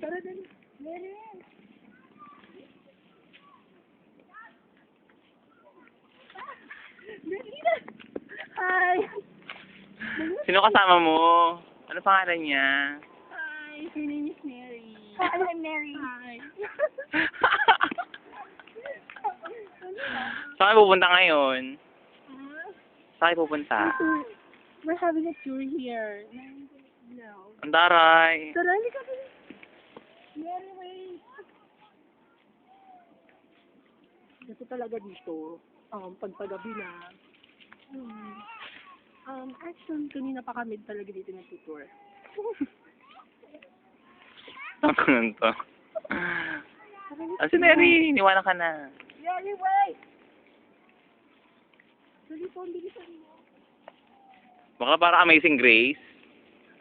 Tara, dali. Mary. Hi. Sino kasama mo? Ano pangalan niya? Hi. Her name is Mary. I'm Mary. Hi. Saan kayo pupunta ngayon? Saan kayo pupunta? We're having a tour here. No. Ang taray. Tara, hindi ka dali. Mary, wait. Kasi talaga dito, pagpagabi na, actually, kanina pa kami talaga dito nag-tour. Ako nun to. Ah, si Mary, iniwanan ka na. Mary, wait! Dali po, ang bilisan mo. Baka para Amazing Grace.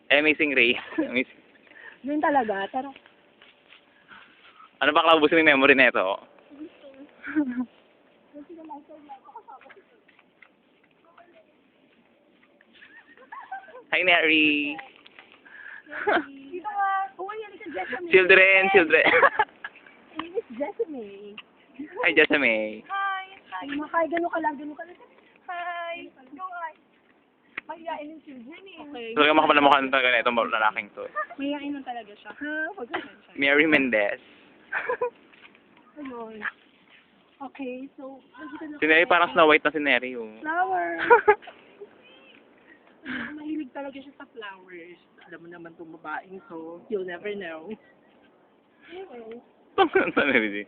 Amazing Grace. Amazing. Yun talaga, tara. Ano ba klaubusin yung memory na ito? Hi, Mary. Dito nga. Uy, yan ka, Jessamine. Children, children. My name is Jessamine. Hi, Jessamine. Hi. Hi. Hi, gano'n ka lang, gano'n ka lang. Hi. Go, hi. Mahiyain yung children eh. Okay. So, kayo makapalamukha talaga na itong lalaking to. Mahiyain lang talaga siya. Ha? Pagkasensya. Mary Mendez. Ayun. Okay, so, nandito na Si Mary parang Snow White na si Mary. Oh. flower. Mahilig talaga siya sa flowers. Alam mo naman itong babaeng to. You'll never know. Anyway. Sa Mary.